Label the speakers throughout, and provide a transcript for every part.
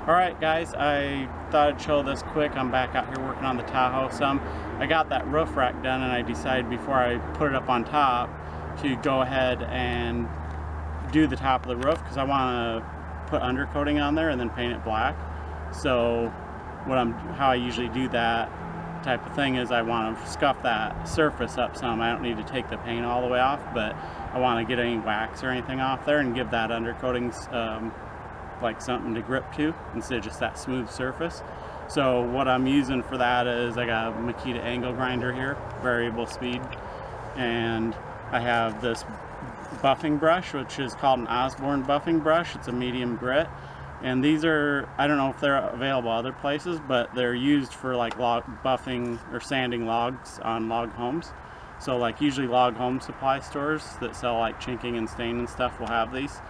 Speaker 1: Alright guys, I thought I'd show this quick. I'm back out here working on the Tahoe some. I got that roof rack done and I decided before I put it up on top to go ahead and do the top of the roof because I want to put undercoating on there and then paint it black. So how I usually do that type of thing is I want to scuff that surface up some. I don't need to take the paint all the way off, but I want to get any wax or anything off there and give that undercoating like something to grip to instead of just that smooth surface. So what I'm using for that is I got a Makita angle grinder here, variable speed, and I have this buffing brush which is called an Osborne buffing brush. It's a medium grit, and these are, I don't know if they're available other places, but they're used for like log buffing or sanding logs on log homes. So like usually log home supply stores that sell like chinking and stain and stuff will have these.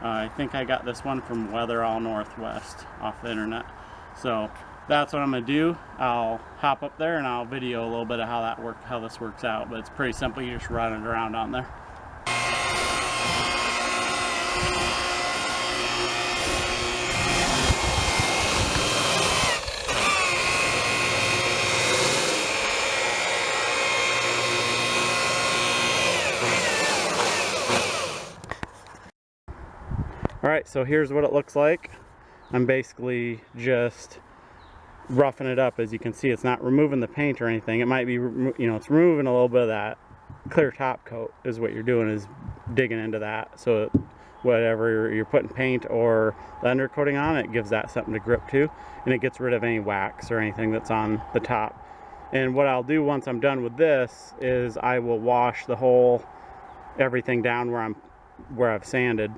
Speaker 1: I think I got this one from Weather All Northwest off the internet. So that's what I'm gonna do. I'll hop up there and I'll video a little bit of how this works out. But it's pretty simple. You just run it around on there. Alright, so here's what it looks like. I'm basically just roughing it up. As you can see, it's not removing the paint or anything. It might be, it's removing a little bit of that clear top coat is what you're doing, is digging into that. So whatever you're putting paint or the undercoating on, it gives that something to grip to, and it gets rid of any wax or anything that's on the top. And what I'll do once I'm done with this is I will wash everything down where I've sanded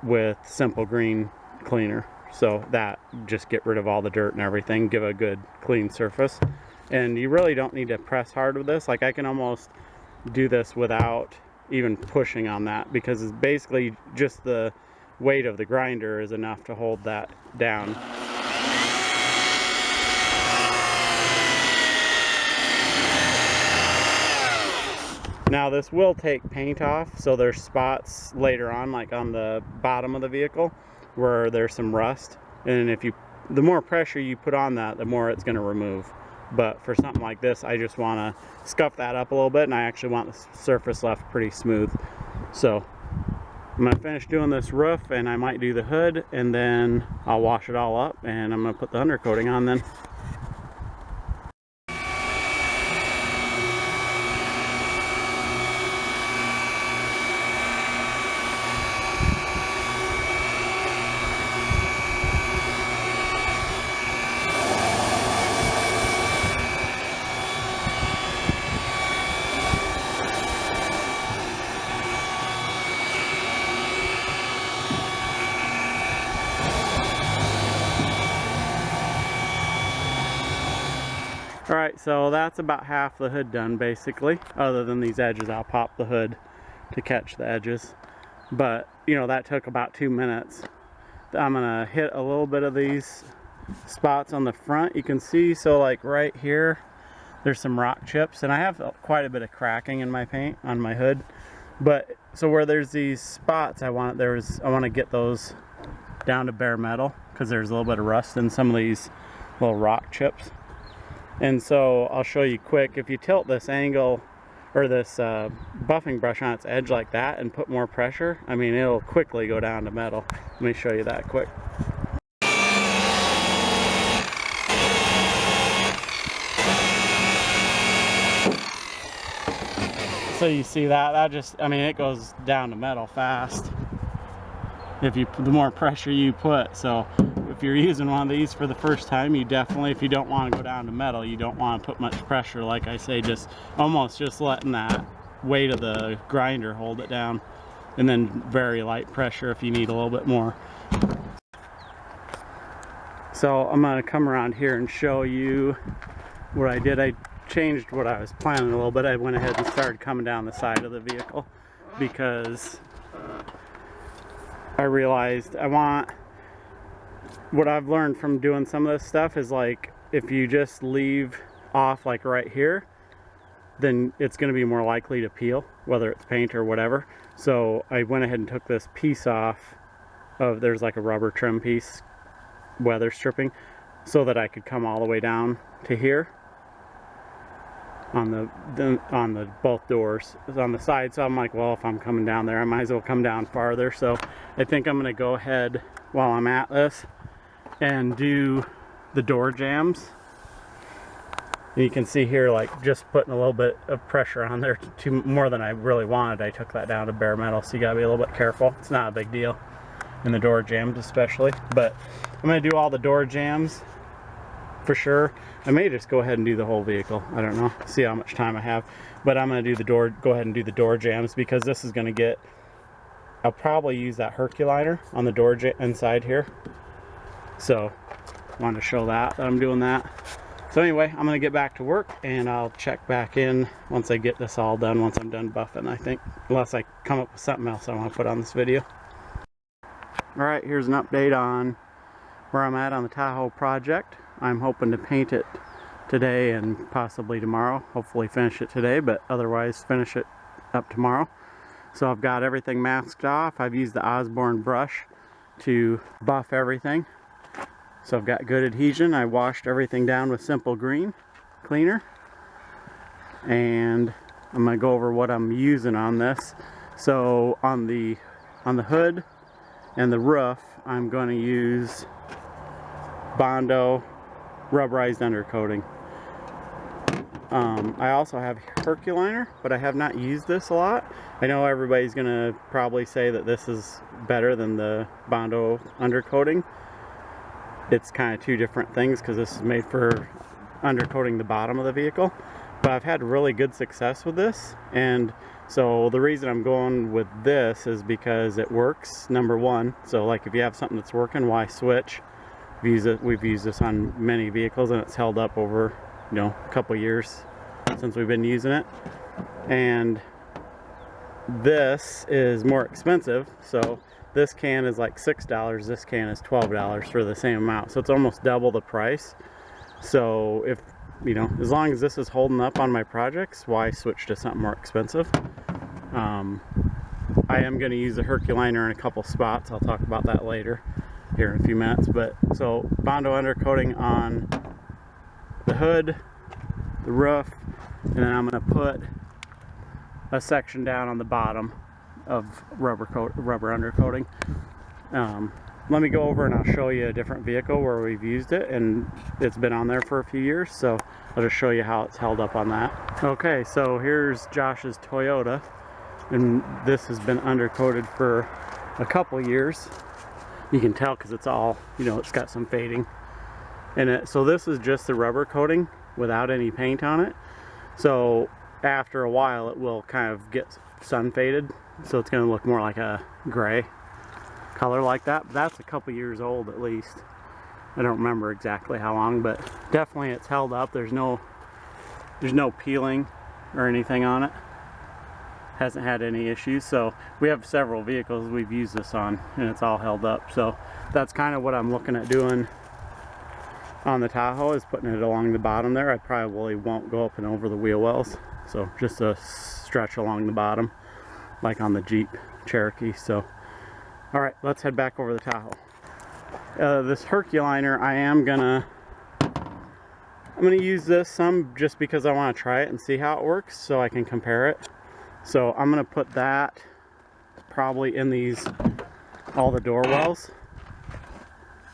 Speaker 1: with simple green cleaner, so that just get rid of all the dirt and everything, give a good clean surface. And you really don't need to press hard with this. Like I can almost do this without even pushing on that, because it's basically just the weight of the grinder is enough to hold that down. Now this will take paint off, so there's spots later on, like on the bottom of the vehicle, where there's some rust, and the more pressure you put on that, the more it's going to remove. But for something like this, I just want to scuff that up a little bit, and I actually want the surface left pretty smooth. So I'm going to finish doing this roof, and I might do the hood, and then I'll wash it all up, and I'm going to put the undercoating on then. Alright, so that's about half the hood done basically, other than these edges. I'll pop the hood to catch the edges, but that took about 2 minutes. I'm gonna hit a little bit of these spots on the front, you can see. So like right here there's some rock chips, and I have quite a bit of cracking in my paint on my hood, but so where there's these spots, I want to get those down to bare metal, because there's a little bit of rust in some of these little rock chips. And so I'll show you quick. If you tilt this angle or this buffing brush on its edge like that and put more pressure, I mean, it'll quickly go down to metal. Let me show you that quick. So you see that just, I mean, it goes down to metal fast the more pressure you put. So if you're using one of these for the first time, you definitely, if you don't want to go down to metal, you don't want to put much pressure. Like I say, just letting that weight of the grinder hold it down, and then very light pressure if you need a little bit more. So I'm going to come around here and show you what I did. I changed what I was planning a little bit. I went ahead and started coming down the side of the vehicle, because I realized what I've learned from doing some of this stuff is, like, if you just leave off like right here, then it's going to be more likely to peel, whether it's paint or whatever. So I went ahead and took this piece off of, there's like a rubber trim piece weather stripping so that I could come all the way down to here on the both doors on the side. So I'm like, well, if I'm coming down there, I might as well come down farther. So I think I'm gonna go ahead while I'm at this and do the door jambs. And you can see here, like, just putting a little bit of pressure on there, more than I really wanted. I took that down to bare metal, so you gotta be a little bit careful. It's not a big deal in the door jambs especially, but I'm gonna do all the door jambs for sure. I may just go ahead and do the whole vehicle. I don't know, see how much time I have, but I'm gonna do go ahead and do the door jambs, because this is gonna get, I'll probably use that Herculiner on the door inside here. So I wanted to show that I'm doing that. So anyway, I'm gonna get back to work and I'll check back in once I get this all done, once I'm done buffing, I think, unless I come up with something else I want to put on this video. All right, here's an update on where I'm at on the Tahoe project. I'm hoping to paint it today and possibly tomorrow. Hopefully finish it today, but otherwise finish it up tomorrow. So I've got everything masked off. I've used the Osborne brush to buff everything. So I've got good adhesion. I washed everything down with Simple Green cleaner. And I'm gonna go over what I'm using on this. So on the hood and the roof, I'm gonna use Bondo rubberized undercoating. I also have Herculiner, but I have not used this a lot. I know everybody's gonna probably say that this is better than the Bondo undercoating. It's kind of two different things, because this is made for undercoating the bottom of the vehicle, but I've had really good success with this. And so the reason I'm going with this is because it works, number one. So like, if you have something that's working, why switch? We've used this on many vehicles and it's held up over, you know, a couple years since we've been using it. And this is more expensive, so this can is like $6, this can is $12 for the same amount, so it's almost double the price. So if, you know, as long as this is holding up on my projects, why switch to something more expensive? I am going to use the Herculiner in a couple spots. I'll talk about that later here in a few minutes. But so Bondo undercoating on the hood, the roof, and then I'm going to put a section down on the bottom of rubber undercoating. Let me go over and I'll show you a different vehicle where we've used it, and it's been on there for a few years, so I'll just show you how it's held up on that. Okay, so here's Josh's Toyota, and this has been undercoated for a couple years. You can tell because it's all, you know, it's got some fading in it. So this is just the rubber coating without any paint on it. So after a while it will kind of get sun faded, so it's going to look more like a gray color like that. But that's a couple years old at least. I don't remember exactly how long, but definitely it's held up. There's no peeling or anything on it. Hasn't had any issues. So we have several vehicles we've used this on and it's all held up. So that's kind of what I'm looking at doing on the Tahoe, is putting it along the bottom there. I probably won't go up and over the wheel wells, so just a stretch along the bottom like on the Jeep Cherokee. So all right, let's head back over the Tahoe. This Herculiner, I'm gonna use this some just because I want to try it and see how it works so I can compare it. So I'm gonna put that probably in all the door wells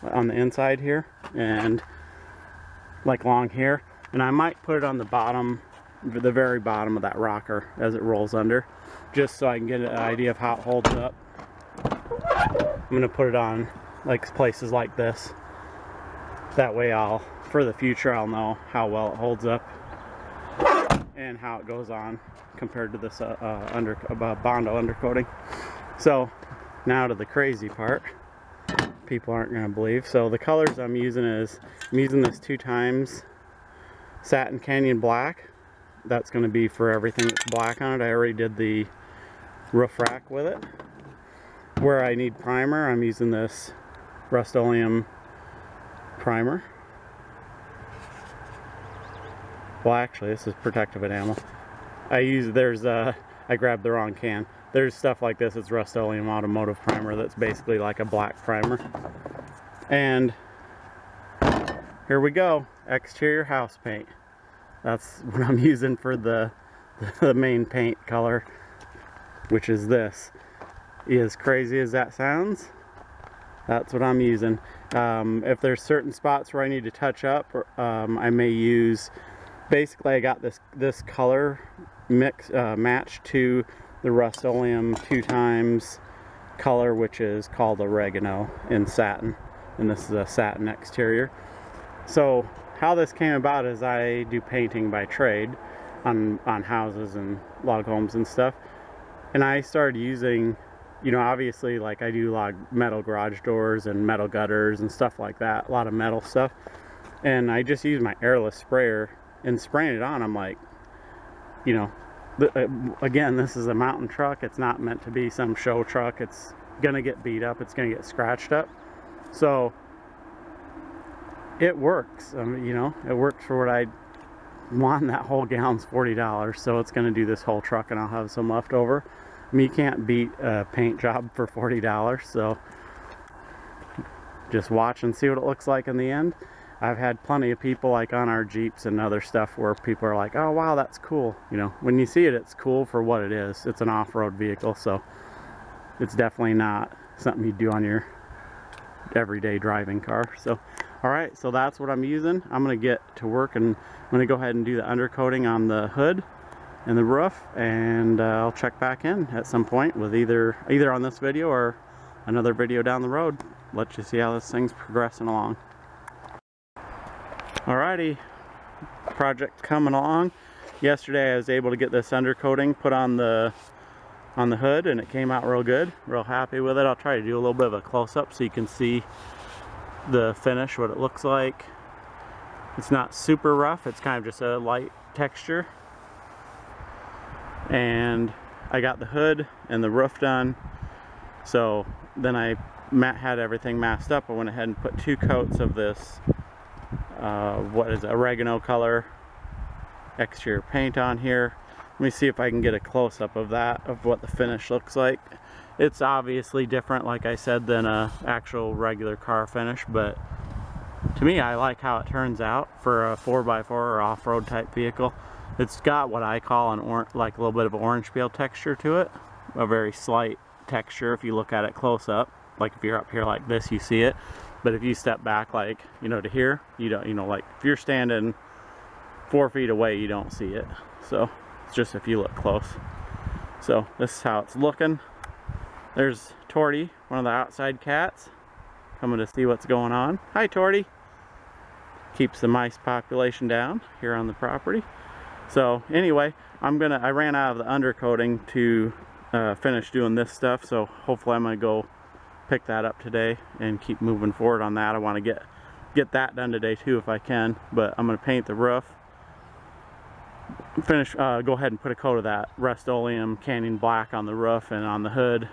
Speaker 1: on the inside here and like along here, and I might put it on the bottom, the very bottom of that rocker as it rolls under, just so I can get an idea of how it holds up. I'm gonna put it on like places like this. That way for the future, I'll know how well it holds up and how it goes on compared to this Bondo undercoating. So now to the crazy part. People aren't going to believe. So the colors I'm using is, I'm using this 2x Satin Canyon Black. That's going to be for everything that's black on it. I already did the roof rack with it. Where I need primer, I'm using this Rust-Oleum primer. Well, actually, this is protective enamel. I grabbed the wrong can. There's stuff like this, it's Rust-Oleum automotive primer that's basically like a black primer. And here we go. Exterior house paint. That's what I'm using for the main paint color, which is this. As crazy as that sounds, that's what I'm using. If there's certain spots where I need to touch up, I may use, basically I got this color mix matched to the Rust-Oleum 2x color, which is called oregano in satin, and this is a satin exterior. So how this came about is I do painting by trade on houses and log homes and stuff, and I started using, you know, obviously, like, I do a lot of metal garage doors and metal gutters and stuff like that, a lot of metal stuff, and I just use my airless sprayer and spraying it on. I'm like, you know, again, this is a mountain truck. It's not meant to be some show truck. It's gonna get beat up, it's gonna get scratched up, so it works. You know, it works for what I want. That whole gallon's $40, so it's gonna do this whole truck, and I'll have some left over. I mean, you can't beat a paint job for $40, so just watch and see what it looks like in the end. I've had plenty of people, like on our Jeeps and other stuff, where people are like, oh wow, that's cool. You know, when you see it, it's cool for what it is. It's an off-road vehicle, so it's definitely not something you do on your everyday driving car. So alright, so that's what I'm using. I'm gonna get to work, and I'm gonna go ahead and do the undercoating on the hood and the roof, and I'll check back in at some point with either on this video or another video down the road. Let you see how this thing's progressing along. Alrighty, project coming along. Yesterday I was able to get this undercoating put on the hood, and it came out real good. Real happy with it. I'll try to do a little bit of a close-up so you can see the finish, what it looks like. It's not super rough, it's kind of just a light texture. And I got the hood and the roof done, so then I had everything masked up. I went ahead and put 2 coats of this what is it, oregano color exterior paint on here. Let me see if I can get a close-up of that, of what the finish looks like. It's obviously different, like I said, than a actual regular car finish, but to me, I like how it turns out for a 4x4 or off-road type vehicle. It's got what I call like a little bit of an orange peel texture to it, a very slight texture if you look at it close up. Like if you're up here like this, you see it, but if you step back, like, you know, to here, you don't, you know, like if you're standing 4 feet away, you don't see it. So it's just if you look close. So this is how it's looking. There's Torty, one of the outside cats, coming to see what's going on. Hi, Torty. Keeps the mice population down here on the property. So anyway, I ran out of the undercoating to finish doing this stuff, so hopefully I'm gonna go pick that up today and keep moving forward on that. I want to get that done today too if I can, but I'm gonna paint the roof, go ahead and put a coat of that Rust-Oleum Canyon Black on the roof and on the hood.